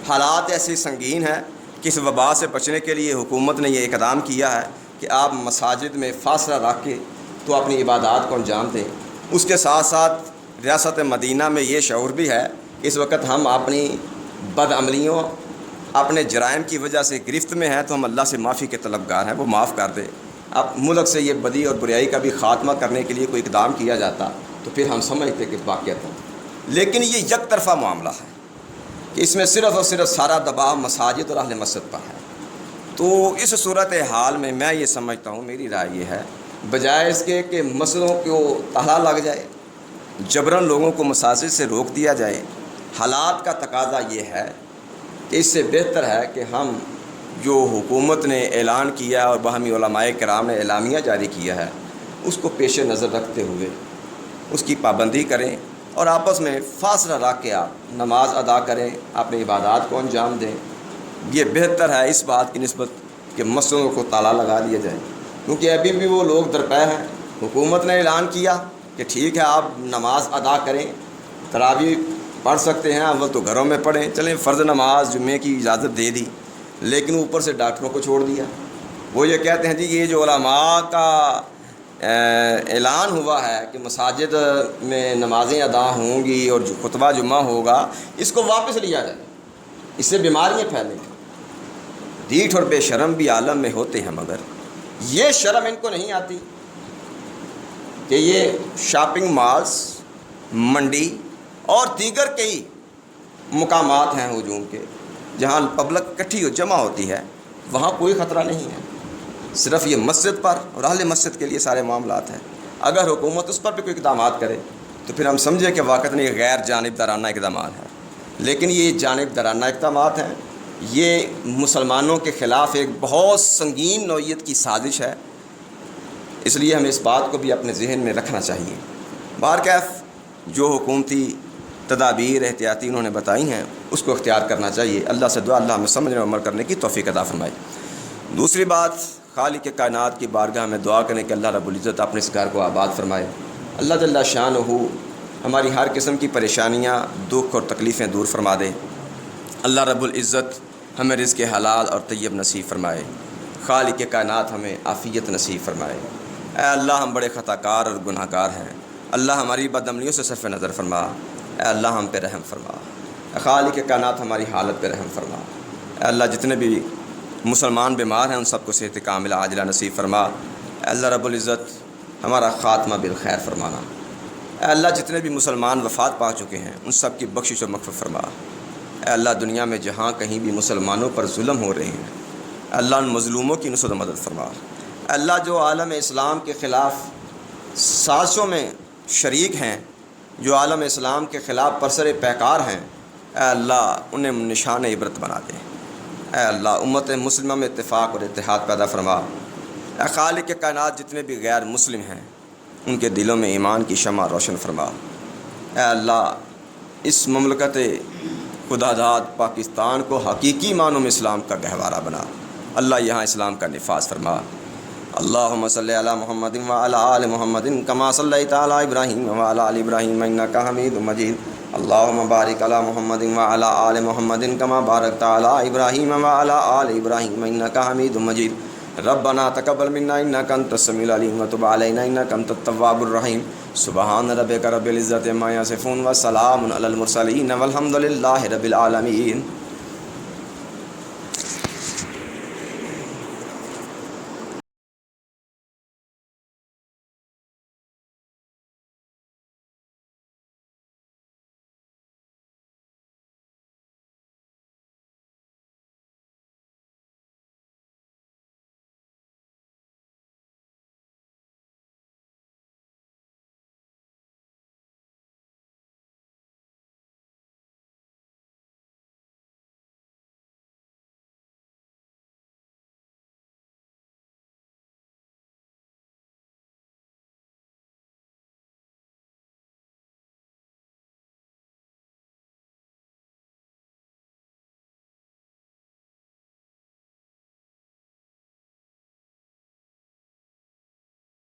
[SPEAKER 1] حالات ایسی سنگین ہیں کہ اس وبا سے بچنے کے لیے حکومت نے یہ اقدام کیا ہے کہ آپ مساجد میں فاصلہ رکھ کے تو اپنی عبادات کو انجام دیں. اس کے ساتھ ساتھ ریاست مدینہ میں یہ شعور بھی ہے کہ اس وقت ہم اپنی بد عملیوں، اپنے جرائم کی وجہ سے گرفت میں ہیں، تو ہم اللہ سے معافی کے طلبگار ہیں، وہ معاف کر دے. اب ملک سے یہ بدی اور بریائی کا بھی خاتمہ کرنے کے لیے کوئی اقدام کیا جاتا تو پھر ہم سمجھتے کہ واقعات ہوں. لیکن یہ یک طرفہ معاملہ ہے کہ اس میں صرف اور صرف سارا دباؤ مساجد اور اہل مسجد پر ہے. تو اس صورت حال میں میں یہ سمجھتا ہوں، میری رائے یہ ہے، بجائے اس کے کہ مسجدوں کو تالا لگ جائے، جبراً لوگوں کو مساجد سے روک دیا جائے، حالات کا تقاضا یہ ہے کہ اس سے بہتر ہے کہ ہم جو حکومت نے اعلان کیا اور باہمی علماء کرام نے اعلامیہ جاری کیا ہے اس کو پیش نظر رکھتے ہوئے اس کی پابندی کریں اور آپس میں فاصلہ رکھ کے آپ نماز ادا کریں، اپنی عبادات کو انجام دیں. یہ بہتر ہے اس بات کی نسبت کہ مسجدوں کو تالا لگا دیا جائے، کیونکہ ابھی بھی وہ لوگ درپے ہیں. حکومت نے اعلان کیا کہ ٹھیک ہے آپ نماز ادا کریں، تراویح پڑھ سکتے ہیں، اول تو گھروں میں پڑھیں، چلیں فرض نماز جمعے کی اجازت دے دی، لیکن اوپر سے ڈاکٹروں کو چھوڑ دیا. وہ یہ کہتے ہیں جی یہ جو علماء کا اعلان ہوا ہے کہ مساجد میں نمازیں ادا ہوں گی اور جو خطبہ جمعہ ہوگا اس کو واپس لیا جائے، اس سے بیماریاں پھیلیں گی. ڈھیٹ اور بے شرم بھی عالم میں ہوتے ہیں، مگر یہ شرم ان کو نہیں آتی کہ یہ شاپنگ مالز، منڈی اور دیگر کئی مقامات ہیں ہجوم کے جہاں پبلک اکٹھی ہو جمع ہوتی ہے، وہاں کوئی خطرہ نہیں ہے. صرف یہ مسجد پر اور اہل مسجد کے لیے سارے معاملات ہیں. اگر حکومت اس پر بھی کوئی اقدامات کرے تو پھر ہم سمجھیں کہ واقعتاً یہ غیر جانبدارانہ اقدامات ہیں، لیکن یہ جانبدارانہ اقدامات ہیں، یہ مسلمانوں کے خلاف ایک بہت سنگین نوعیت کی سازش ہے، اس لیے ہمیں اس بات کو بھی اپنے ذہن میں رکھنا چاہیے۔ بہرکیف جو حکومتی تدابیر احتیاطی انہوں نے بتائی ہیں اس کو اختیار کرنا چاہیے۔ اللہ سے دعا اللہ ہمیں سمجھنے اور عمل کرنے کی توفیق عطا فرمائے۔ دوسری بات، خالق کائنات کی بارگاہ میں دعا کریں کہ اللہ رب العزت اپنے اس گھر کو آباد فرمائے۔ اللہ جل شانہ ہماری ہر قسم کی پریشانیاں، دکھ اور تکلیفیں دور فرما دے۔ اللہ رب العزت ہمیں رزق حلال اور طیب نصیب فرمائے۔ خالق کائنات ہمیں عافیت نصیب فرمائے۔ اے اللہ ہم بڑے خطا کار اور گناہ گار ہیں، اللہ ہماری بدعملیوں سے صرف نظر فرما۔ اے اللہ ہم پہ رحم فرما۔ اے خالق کائنات ہماری حالت پہ رحم فرما۔ اے اللہ جتنے بھی مسلمان بیمار ہیں ان سب کو صحت کاملہ عاجلہ نصیب فرما۔ اے اللہ رب العزت ہمارا خاتمہ بالخیر فرمانا۔ اے اللہ جتنے بھی مسلمان وفات پا چکے ہیں ان سب کی بخشش و مغفرت فرما۔ اے اللہ دنیا میں جہاں کہیں بھی مسلمانوں پر ظلم ہو رہے ہیں، اے اللہ ان مظلوموں کی نصرت و مدد فرما۔ اے اللہ جو عالم اسلام کے خلاف سازشوں میں شریک ہیں، جو عالم اسلام کے خلاف برسر پیکار ہیں، اے اللہ انہیں نشان عبرت بنا دے۔ اے اللہ امت مسلمہ میں اتفاق اور اتحاد پیدا فرما۔ اے خالق کائنات جتنے بھی غیر مسلم ہیں ان کے دلوں میں ایمان کی شمع روشن فرما۔ اے اللہ اس مملکت خدا داد پاکستان کو حقیقی معنوں میں اسلام کا گہوارہ بنا۔ اللہ یہاں اسلام کا نفاذ فرما۔ اللہم صلی علی محمد وعلی آل محمد کما صلیت علی ابراہیم وعلی آل ابراہیم انک حمید مجید۔ اللہم بارک علی محمد وعلی آل محمد کما بارکت علی ابراہیم وعلی آل ابراہیم انک حمید مجید۔ ربنا تقبل منا انک انت السمیع العلیم وتب علینا انک انت التواب الرحیم۔ سبحان ربک رب العزۃ عما یصفون وسلام علی المرسلین والحمد للہ رب العالمین۔